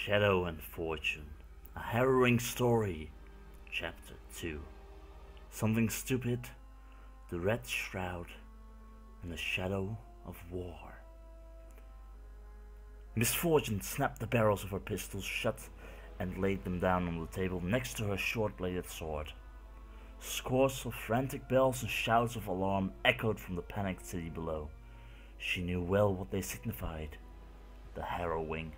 Shadow and Fortune, a harrowing story, Chapter 2. Something stupid, the red shroud, and the shadow of war. Miss Fortune snapped the barrels of her pistols shut and laid them down on the table next to her short-bladed sword. Scores of frantic bells and shouts of alarm echoed from the panicked city below. She knew well what they signified: the Harrowing.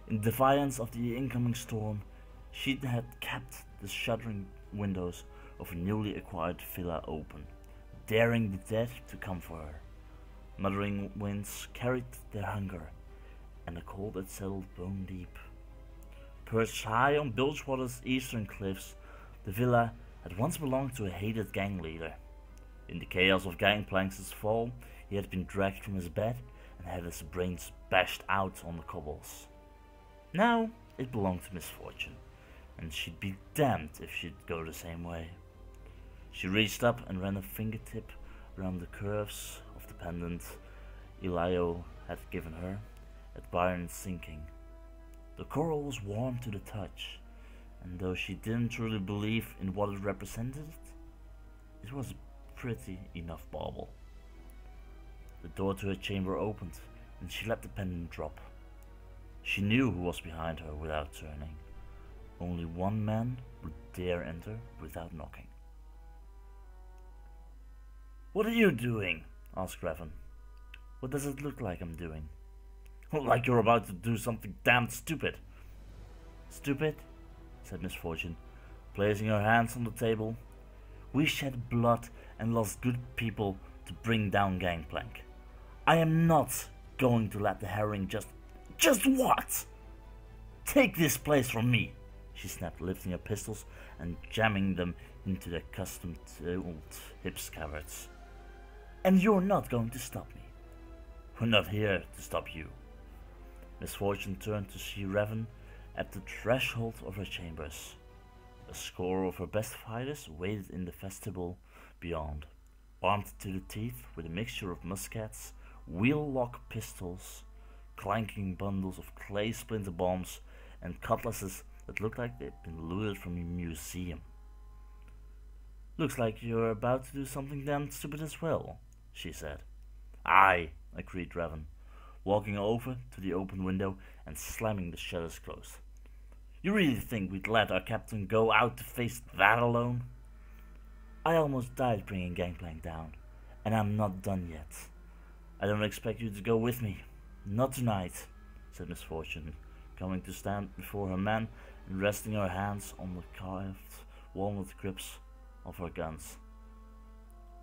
In defiance of the incoming storm, she had kept the shuttering windows of a newly acquired villa open, daring the dead to come for her. Muttering winds carried their hunger, and the cold had settled bone deep. Perched high on Bilgewater's eastern cliffs, the villa had once belonged to a hated gang leader. In the chaos of Gangplank's fall, he had been dragged from his bed and had his brains bashed out on the cobbles. Now it belonged to Miss Fortune, and she'd be damned if she'd go the same way. She reached up and ran a fingertip around the curves of the pendant Elio had given her, admiring its sinking. The coral was warm to the touch, and though she didn't truly believe in what it represented, it was a pretty enough bauble. The door to her chamber opened, and she let the pendant drop. She knew who was behind her without turning. Only one man would dare enter without knocking. "What are you doing?" asked Raven. "What does it look like I'm doing?" "Like you're about to do something damned stupid." "Stupid?" said Miss Fortune, placing her hands on the table. "We shed blood and lost good people to bring down Gangplank. I am not going to let the Harrowing just what? Take this place from me," she snapped, lifting her pistols and jamming them into their custom-tooled hip scabbards. "And you're not going to stop me." "We're not here to stop you." Miss Fortune turned to see Raven at the threshold of her chambers. A score of her best fighters waited in the vestibule beyond, armed to the teeth with a mixture of muskets, wheel-lock pistols, clanking bundles of clay splinter bombs, and cutlasses that looked like they'd been looted from a museum. "Looks like you're about to do something damn stupid as well," she said. "Aye," agreed Raven, walking over to the open window and slamming the shutters closed. "You really think we'd let our captain go out to face that alone? I almost died bringing Gangplank down, and I'm not done yet. I don't expect you to go with me. Not tonight," said Miss Fortune, coming to stand before her men and resting her hands on the carved walnut grips of her guns.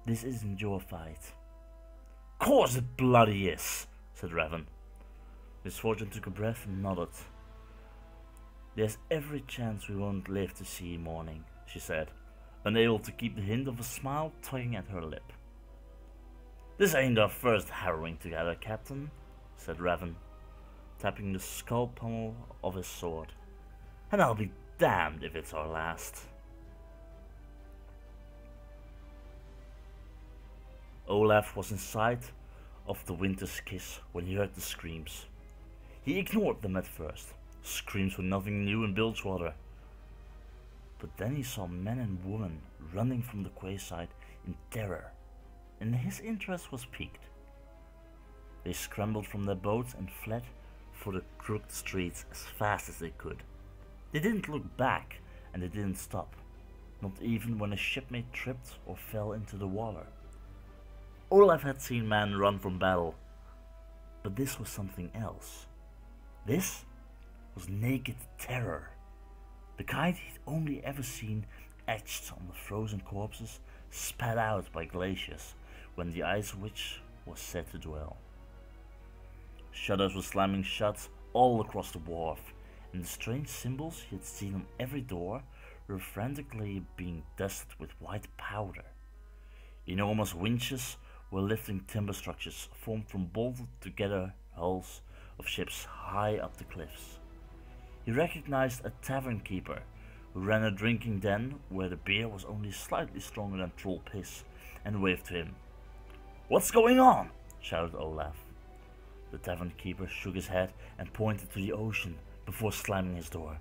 "This isn't your fight." "Course it bloody is," said Raven. Miss Fortune took a breath and nodded. "There's every chance we won't live to see morning," she said, unable to keep the hint of a smile tugging at her lip. "This ain't our first harrowing together, Captain," said Raven, tapping the skull pommel of his sword. "And I'll be damned if it's our last." Olaf was in sight of the Winter's Kiss when he heard the screams. He ignored them at first. Screams were nothing new in Bilgewater. But then he saw men and women running from the quayside in terror, and his interest was piqued. They scrambled from their boats and fled for the crooked streets as fast as they could. They didn't look back, and they didn't stop, not even when a shipmate tripped or fell into the water. Olaf had seen men run from battle, but this was something else. This was naked terror, the kind he'd only ever seen etched on the frozen corpses spat out by glaciers when the Ice Witch was said to dwell. Shutters were slamming shut all across the wharf, and the strange symbols he had seen on every door were frantically being dusted with white powder. Enormous winches were lifting timber structures formed from bolted together hulls of ships high up the cliffs. He recognized a tavern keeper who ran a drinking den where the beer was only slightly stronger than troll piss, and waved to him. "What's going on?" shouted Olaf. The tavern keeper shook his head and pointed to the ocean before slamming his door.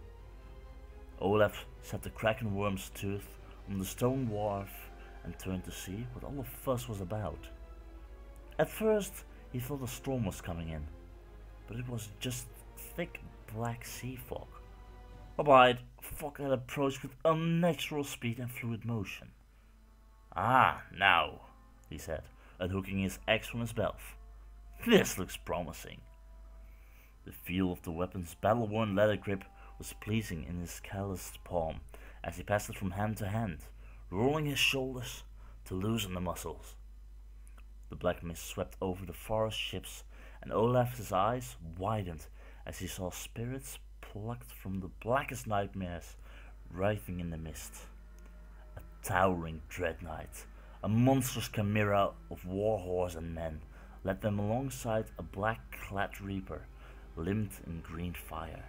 Olaf set the kraken worm's tooth on the stone wharf and turned to see what all the fuss was about. At first he thought a storm was coming in, but it was just thick black sea fog. Albeit, fog had approached with unnatural speed and fluid motion. "Ah, now," he said, unhooking his axe from his belt. "This looks promising." The feel of the weapon's battle-worn leather grip was pleasing in his calloused palm as he passed it from hand to hand, rolling his shoulders to loosen the muscles. The black mist swept over the forest ships, and Olaf's eyes widened as he saw spirits plucked from the blackest nightmares writhing in the mist. A towering dread knight, a monstrous chimera of war horse and men, led them alongside a black-clad reaper, limbed in green fire.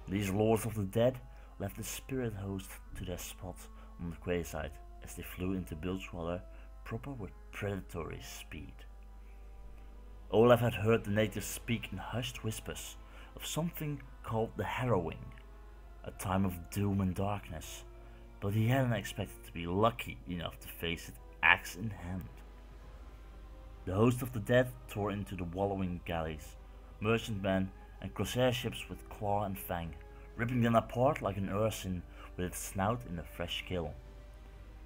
These lords of the dead left the spirit host to their spot on the quayside as they flew into Bilgewater proper with predatory speed. Olaf had heard the natives speak in hushed whispers of something called the Harrowing, a time of doom and darkness, but he hadn't expected to be lucky enough to face it axe in hand. The host of the dead tore into the wallowing galleys, merchantmen and corsair ships with claw and fang, ripping them apart like an urchin with its snout in a fresh kill.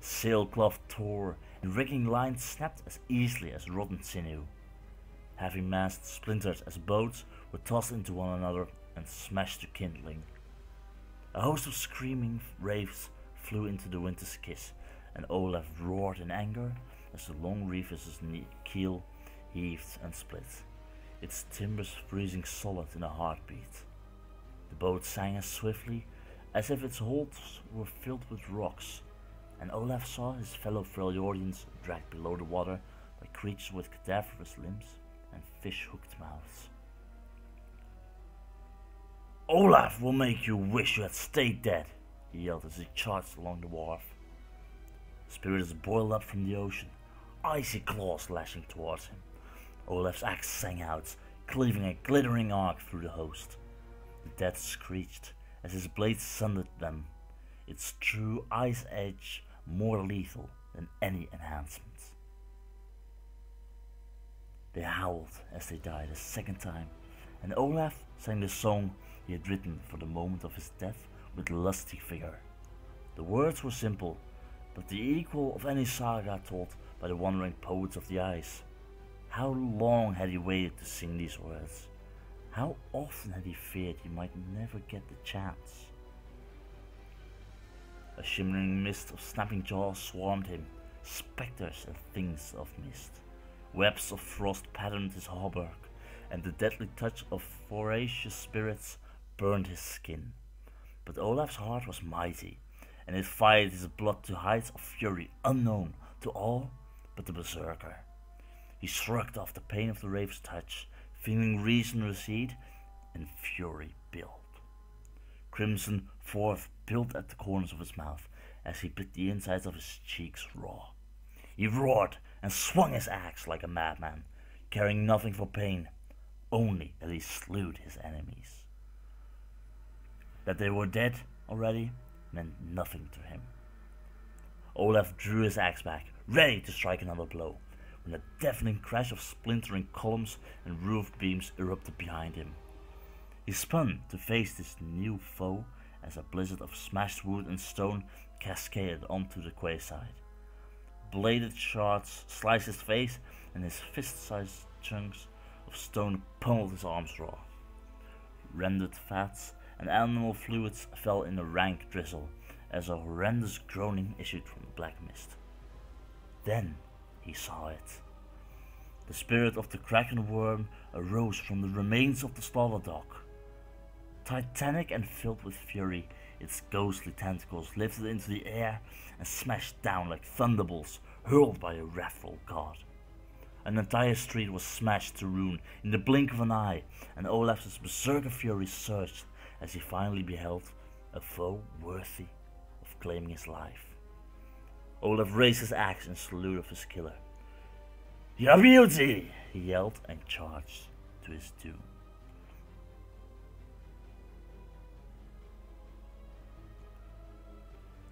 Sailcloth tore and rigging lines snapped as easily as rotten sinew. Heavy masts splintered as boats were tossed into one another and smashed to kindling. A host of screaming wraiths flew into the winter's kiss, and Olaf roared in anger as the long reef's keel heaved and split, its timbers freezing solid in a heartbeat. The boat sang as swiftly as if its holds were filled with rocks, and Olaf saw his fellow Freljordians dragged below the water by creatures with cadaverous limbs and fish-hooked mouths. "Olaf will make you wish you had stayed dead," he yelled as he charged along the wharf. Spirits boiled up from the ocean, icy claws lashing towards him. Olaf's axe sang out, cleaving a glittering arc through the host. The dead screeched as his blade sundered them, its true ice edge more lethal than any enhancement. They howled as they died a second time, and Olaf sang the song he had written for the moment of his death with lusty vigor. The words were simple, but the equal of any saga told by the wandering poets of the ice. How long had he waited to sing these words? How often had he feared he might never get the chance? A shimmering mist of snapping jaws swarmed him, specters and things of mist. Webs of frost patterned his hauberk, and the deadly touch of voracious spirits burned his skin. But Olaf's heart was mighty, and it fired his blood to heights of fury unknown to all but the berserker. He shrugged off the pain of the wraith's touch, feeling reason recede and fury build. Crimson forth built at the corners of his mouth as he bit the insides of his cheeks raw. He roared and swung his axe like a madman, caring nothing for pain, only that he slew his enemies. That they were dead already meant nothing to him. Olaf drew his axe back, ready to strike another blow, when a deafening crash of splintering columns and roof beams erupted behind him. He spun to face this new foe as a blizzard of smashed wood and stone cascaded onto the quayside. Bladed shards sliced his face, and his fist-sized chunks of stone pummeled his arms raw. Rendered fats and animal fluids fell in a rank drizzle as a horrendous groaning issued from the black mist. Then he saw it. The spirit of the kraken worm arose from the remains of the slaughter dog. Titanic and filled with fury, its ghostly tentacles lifted into the air and smashed down like thunderbolts hurled by a wrathful god. An entire street was smashed to ruin in the blink of an eye, and Olaf's berserker fury surged as he finally beheld a foe worthy of claiming his life. Olaf raised his axe in salute of his killer. "Your beauty!" he yelled and charged to his doom.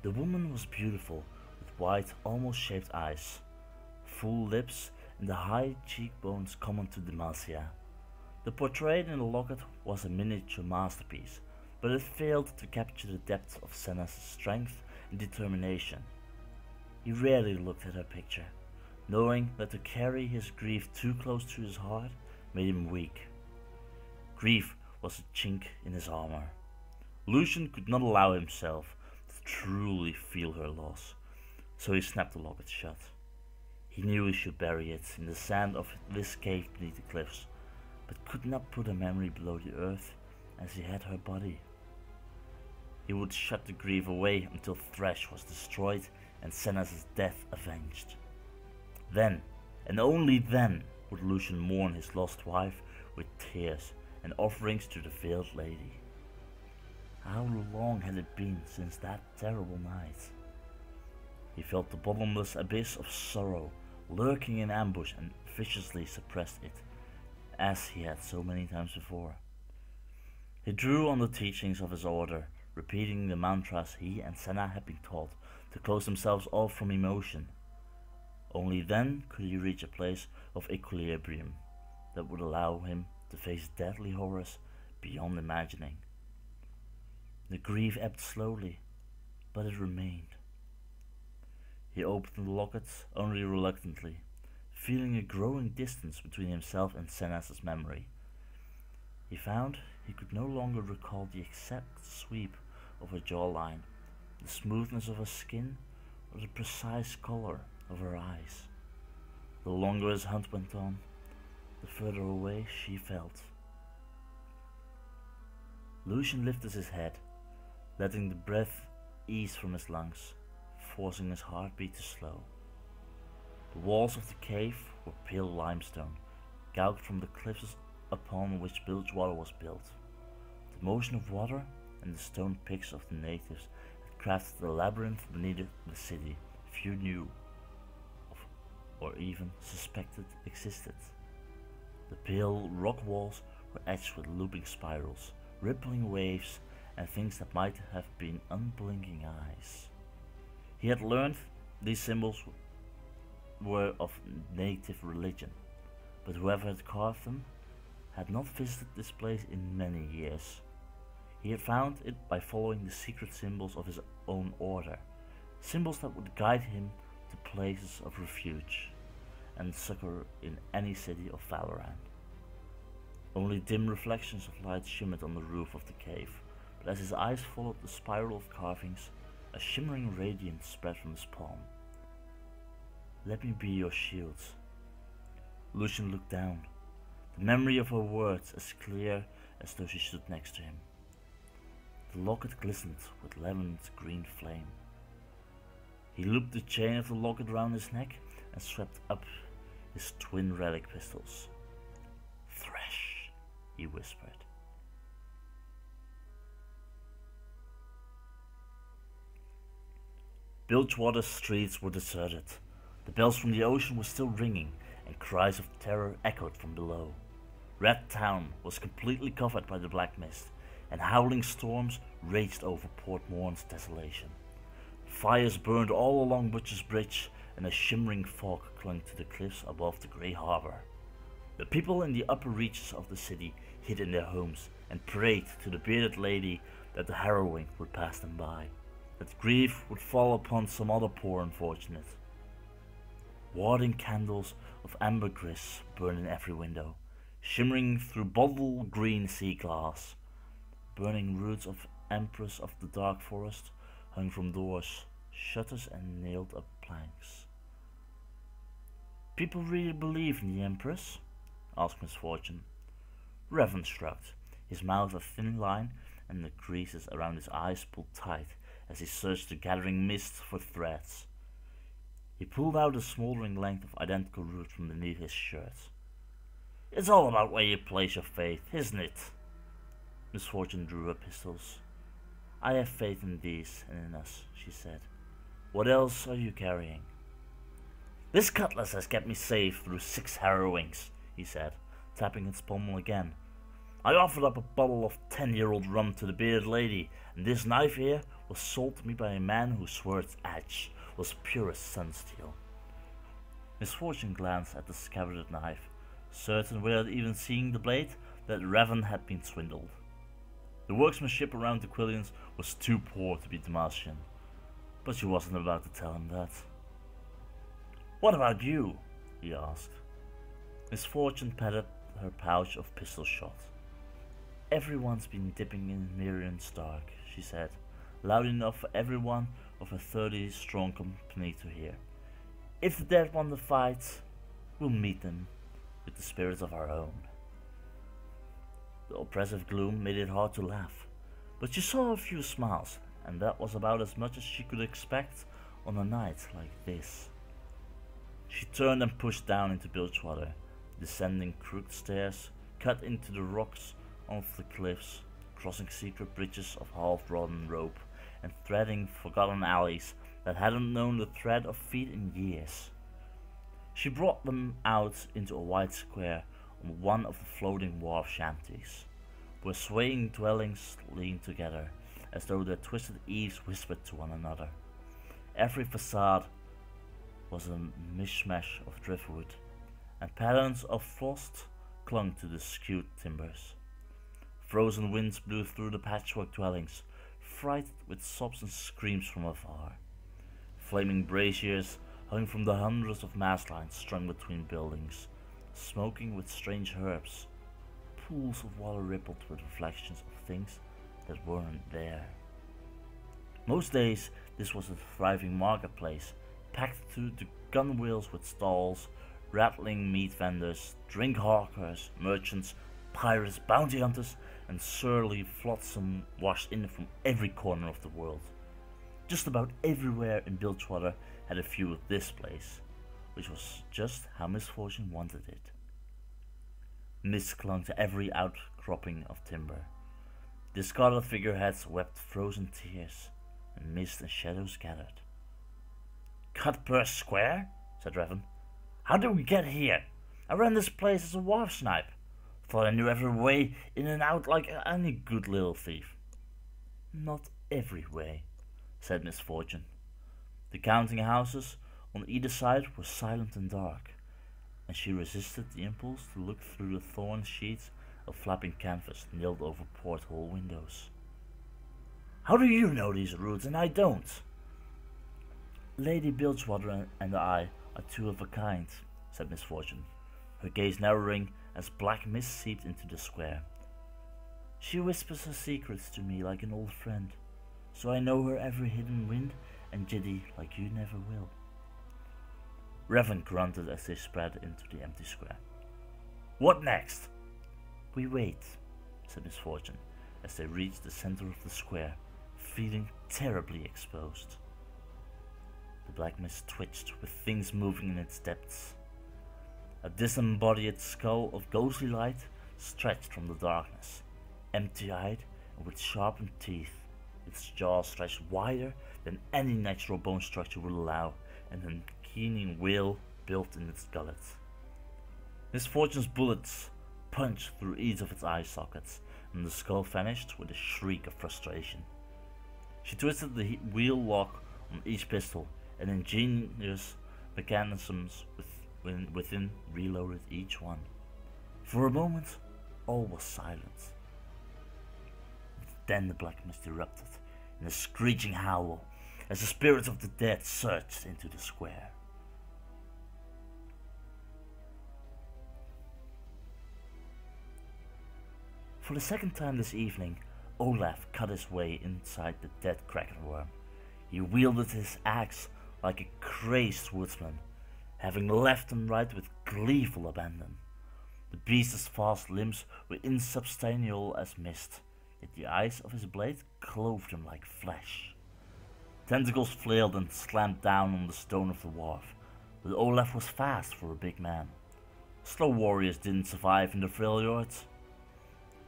The woman was beautiful, with wide, almost shaped eyes, full lips, and the high cheekbones common to Demacia. The portrait in the locket was a miniature masterpiece, but it failed to capture the depth of Senna's strength and determination. He rarely looked at her picture, knowing that to carry his grief too close to his heart made him weak. Grief was a chink in his armor. Lucian could not allow himself to truly feel her loss, so he snapped the locket shut. He knew he should bury it in the sand of this cave beneath the cliffs, but could not put a memory below the earth as he had her body. He would shut the grief away until Thresh was destroyed and Senna's death avenged. Then, and only then, would Lucian mourn his lost wife with tears and offerings to the veiled lady. How long had it been since that terrible night? He felt the bottomless abyss of sorrow lurking in ambush and viciously suppressed it, as he had so many times before. He drew on the teachings of his order, repeating the mantras he and Senna had been taught to close themselves off from emotion. Only then could he reach a place of equilibrium that would allow him to face deadly horrors beyond imagining. The grief ebbed slowly, but it remained. He opened the locket only reluctantly, feeling a growing distance between himself and Senna's memory. He found he could no longer recall the exact sweep of her jawline, the smoothness of her skin, or the precise color of her eyes. The longer his hunt went on, the further away she felt. Lucian lifted his head, letting the breath ease from his lungs, forcing his heartbeat to slow. The walls of the cave were pale limestone, gouged from the cliffs upon which Bilgewater was built. The motion of water and the stone picks of the natives had crafted the labyrinth beneath the city few knew of or even suspected existed. The pale rock walls were etched with looping spirals, rippling waves, and things that might have been unblinking eyes. He had learned these symbols were of native religion, but whoever had carved them had not visited this place in many years. He had found it by following the secret symbols of his own order, symbols that would guide him to places of refuge and succor in any city of Valorant. Only dim reflections of light shimmered on the roof of the cave, but as his eyes followed the spiral of carvings, a shimmering radiance spread from his palm. "Let me be your shield." Lucian looked down, the memory of her words as clear as though she stood next to him. The locket glistened with leavened green flame. He looped the chain of the locket around his neck and swept up his twin relic pistols. "Thresh," he whispered. Bilgewater's streets were deserted. The bells from the ocean were still ringing, and cries of terror echoed from below. Red Town was completely covered by the black mist, and howling storms raged over Port Morn's desolation. Fires burned all along Butcher's Bridge, and a shimmering fog clung to the cliffs above the grey harbor. The people in the upper reaches of the city hid in their homes and prayed to the bearded lady that the Harrowing would pass them by, that grief would fall upon some other poor unfortunate. Warding candles of ambergris burned in every window, shimmering through bottle green sea glass. Burning roots of Empress of the Dark Forest hung from doors, shutters, and nailed up planks. "People really believe in the Empress?" asked Misfortune. Revan shrugged, his mouth a thin line and the creases around his eyes pulled tight as he searched the gathering mist for threads. He pulled out a smoldering length of identical root from beneath his shirt. "It's all about where you place your faith, isn't it?" Misfortune drew her pistols. "I have faith in these and in us," she said. "What else are you carrying?" "This cutlass has kept me safe through 6 harrowings," he said, tapping its pommel again. I offered up a bottle of 10-year-old rum to the bearded lady, and this knife here was sold to me by a man whose sword's edge was pure as sunsteel. Misfortune glanced at the scabbarded knife, certain without even seeing the blade that Revan had been swindled. The workmanship around the Quillians was too poor to be Demacian, but she wasn't about to tell him that. "What about you?" he asked. Misfortune patted her pouch of pistol shot. "Everyone's been dipping in Miriam's dark," she said, loud enough for everyone of her 30-strong company to hear. "If the dead want to fight, we'll meet them with the spirits of our own." The oppressive gloom made it hard to laugh, but she saw a few smiles, and that was about as much as she could expect on a night like this. She turned and pushed down into Bilgewater, descending crooked stairs cut into the rocks of the cliffs, crossing secret bridges of half-rotten rope, and threading forgotten alleys that hadn't known the tread of feet in years. She brought them out into a wide square on one of the floating wharf shanties, where swaying dwellings leaned together, as though their twisted eaves whispered to one another. Every facade was a mishmash of driftwood, and patterns of frost clung to the skewed timbers. Frozen winds blew through the patchwork dwellings, freighted with sobs and screams from afar. Flaming braziers hung from the hundreds of mast lines strung between buildings, smoking with strange herbs. Pools of water rippled with reflections of things that weren't there. Most days this was a thriving marketplace, packed to the gunwales with stalls, rattling meat vendors, drink hawkers, merchants, pirates, bounty hunters, and surly flotsam washed in from every corner of the world. Just about everywhere in Bilgewater had a view of this place, which was just how Misfortune wanted it. Mist clung to every outcropping of timber. Discarded figureheads wept frozen tears, and mist and shadows gathered. "Cutpurse Square?" said Revan. "How did we get here? I ran this place as a wharf snipe. Thought I knew every way in and out like any good little thief." "Not every way," said Misfortune. The counting houses on either side were silent and dark, and she resisted the impulse to look through the thorn sheets of flapping canvas nailed over porthole windows. "How do you know these routes and I don't?" "Lady Bilgewater and I are two of a kind," said Misfortune, her gaze narrowing as black mist seeped into the square. "She whispers her secrets to me like an old friend, so I know her every hidden wind and jitty like you never will." Revan grunted as they spread into the empty square. "What next?" "We wait," said Misfortune, as they reached the center of the square, feeling terribly exposed. The black mist twitched with things moving in its depths. A disembodied skull of ghostly light stretched from the darkness, empty-eyed and with sharpened teeth, its jaw stretched wider than any natural bone structure would allow, and a keening wail built in its gullet. Misfortune's bullets punched through each of its eye sockets, and the skull vanished with a shriek of frustration. She twisted the wheel lock on each pistol, and ingenious mechanisms within reloaded each one. For a moment, all was silent. Then the black mist erupted in a screeching howl as the spirits of the dead surged into the square. For the second time this evening, Olaf cut his way inside the dead kraken worm. He wielded his axe like a crazed woodsman, having left and right with gleeful abandon. The beast's vast limbs were insubstantial as mist, yet the eyes of his blade clove them like flesh. Tentacles flailed and slammed down on the stone of the wharf, but Olaf was fast for a big man. Slow warriors didn't survive in the Freljord.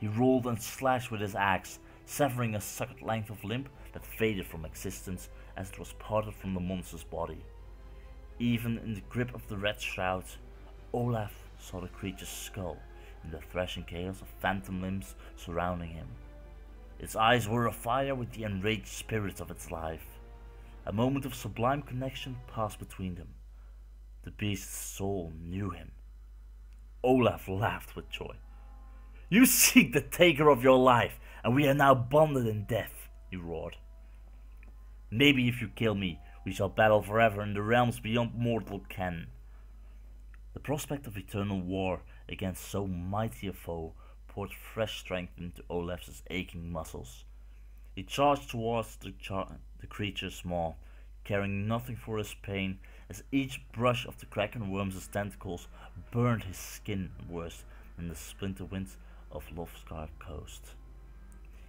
He rolled and slashed with his axe, severing a suckered length of limb that faded from existence as it was parted from the monster's body. Even in the grip of the red shroud, Olaf saw the creature's skull in the thrashing chaos of phantom limbs surrounding him. Its eyes were afire with the enraged spirits of its life. A moment of sublime connection passed between them. The beast's soul knew him. Olaf laughed with joy. "You seek the taker of your life, and we are now bonded in death," he roared. "Maybe if you kill me, we shall battle forever in the realms beyond mortal ken." The prospect of eternal war against so mighty a foe poured fresh strength into Olaf's aching muscles. He charged towards the creature's maw, caring nothing for his pain, as each brush of the kraken worm's tentacles burned his skin worse than the splinter winds of Lothskar's coast.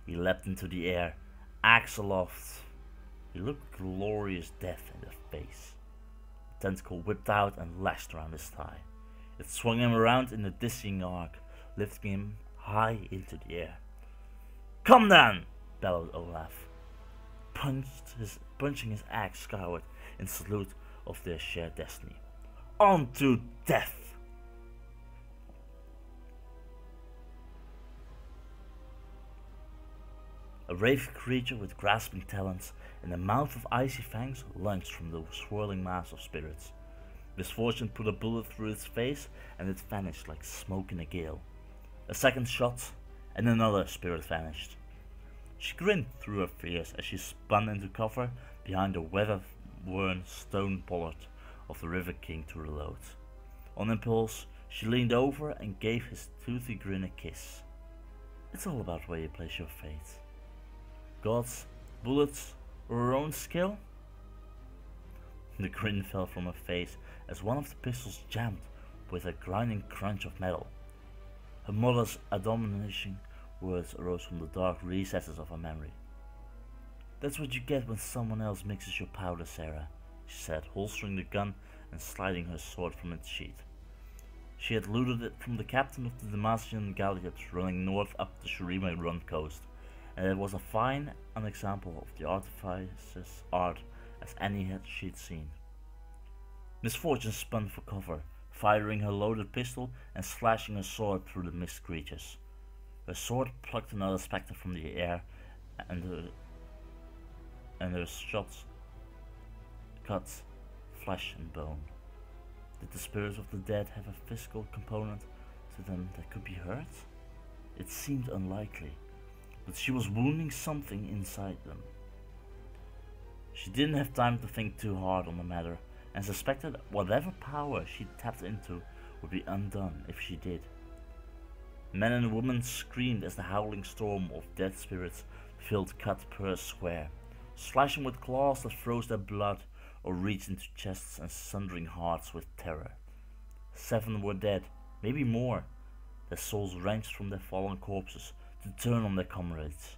He leapt into the air, axe aloft. He looked glorious death in the face. The tentacle whipped out and lashed around his thigh. It swung him around in a dizzying arc, lifting him high into the air. "Come then!" bellowed Olaf, punching his axe skyward in salute of their shared destiny. "On to death!" A wraith creature with grasping talons and a mouth of icy fangs lunged from the swirling mass of spirits. Misfortune put a bullet through its face and it vanished like smoke in a gale. A second shot and another spirit vanished. She grinned through her fears as she spun into cover behind the weather-worn stone bollard of the River King to reload. On impulse, she leaned over and gave his toothy grin a kiss. It's all about where you place your fate. Gods, bullets, or her own skill? The grin fell from her face as one of the pistols jammed with a grinding crunch of metal. Her mother's admonishing words arose from the dark recesses of her memory. "That's what you get when someone else mixes your powder, Sarah," she said, holstering the gun and sliding her sword from its sheath. She had looted it from the captain of the Damascene galleot running north up the Shurima Run coast, and it was a fine example of the artificer's art as any she'd seen. Misfortune spun for cover, firing her loaded pistol and slashing her sword through the mist creatures. Her sword plucked another spectre from the air, and her shots cut flesh and bone. Did the spirits of the dead have a physical component to them that could be hurt? It seemed unlikely, but she was wounding something inside them. She didn't have time to think too hard on the matter, and suspected whatever power she tapped into would be undone if she did. Men and women screamed as the howling storm of dead spirits filled Cut Purse Square, slashing with claws that froze their blood or reached into chests and sundering hearts with terror. 7 were dead, maybe more, their souls wrenched from their fallen corpses to turn on their comrades.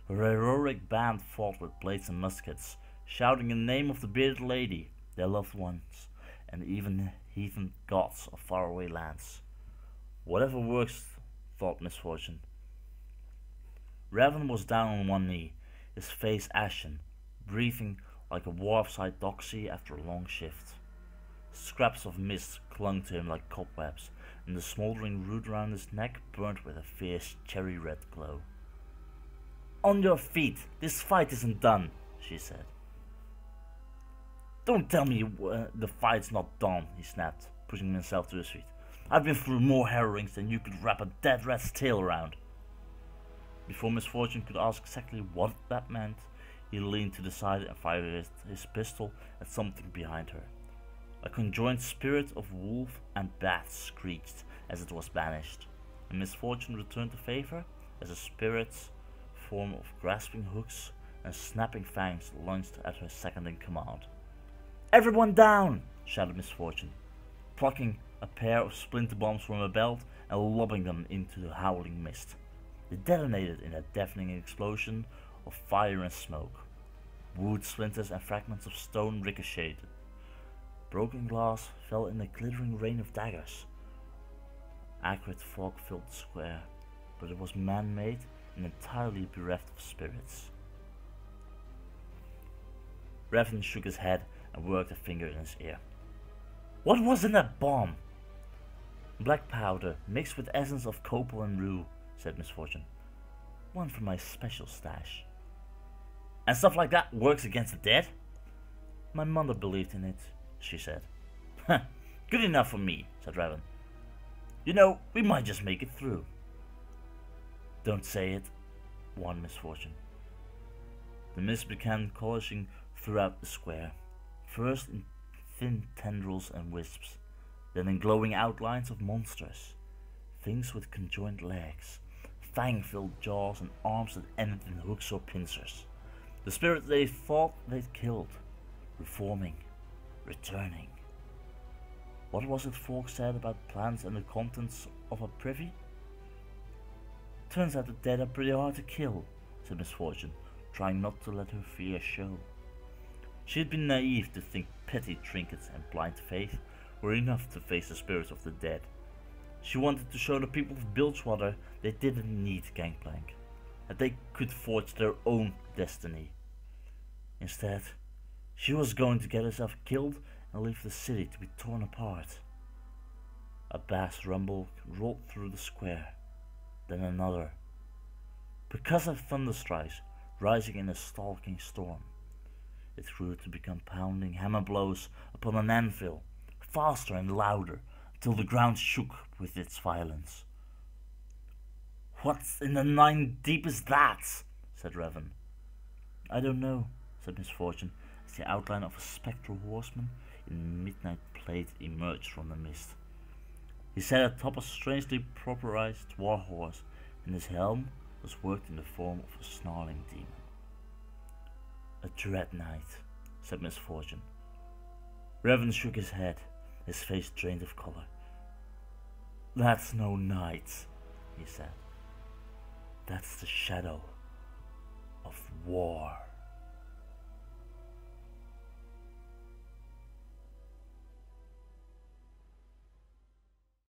Her heroic band fought with blades and muskets, shouting in the name of the bearded lady, their loved ones, and even heathen gods of faraway lands. Whatever works, thought Misfortune. Raven was down on one knee, his face ashen, breathing like a wharfside doxy after a long shift. Scraps of mist clung to him like cobwebs, and the smouldering root around his neck burned with a fierce cherry-red glow. "On your feet! This fight isn't done," she said. "Don't tell me the fight's not done," he snapped, pushing himself to his feet. "I've been through more Harrowings than you could wrap a dead rat's tail around." Before Misfortune could ask exactly what that meant, he leaned to the side and fired his pistol at something behind her. A conjoined spirit of wolf and bat screeched as it was banished, and Misfortune returned the favor as a spirit's form of grasping hooks and snapping fangs lunged at her second in command. "Everyone down!" shouted Misfortune, plucking a pair of splinter bombs from her belt and lobbing them into the howling mist. They detonated in a deafening explosion of fire and smoke. Wood splinters and fragments of stone ricocheted. Broken glass fell in a glittering rain of daggers. Acrid fog filled the square, but it was man-made and entirely bereft of spirits. Raven shook his head and worked a finger in his ear. "What was in that bomb?" Black powder, mixed with essence of copal and rue, said Misfortune. One from my special stash. And stuff like that works against the dead? My mother believed in it, she said. Good enough for me, said Raven. You know, we might just make it through. Don't say it, warned Misfortune. The mist began coalescing throughout the square, first in thin tendrils and wisps, then in glowing outlines of monsters, things with conjoined legs, fang-filled jaws and arms that ended in hooks or pincers. The spirits they thought they'd killed, reforming, returning. What was it folk said about plants and the contents of a privy? Turns out the dead are pretty hard to kill, said Misfortune, trying not to let her fear show. She had been naive to think petty trinkets and blind faith were enough to face the spirits of the dead. She wanted to show the people of Bilgewater they didn't need Gangplank, that they could forge their own destiny. Instead, she was going to get herself killed and leave the city to be torn apart. A bass rumble rolled through the square, then another. Percussive thunderstrikes rising in a stalking storm. It grew to become pounding hammer blows upon an anvil, faster and louder, until the ground shook with its violence. What in the nine deep is that? Said Raven. I don't know, said Misfortune, as the outline of a spectral horseman in midnight plate emerged from the mist. He sat atop a strangely properized warhorse, and his helm was worked in the form of a snarling demon. A dread night, said Misfortune. Raven shook his head, his face drained of color. That's no night, he said. That's the shadow of war.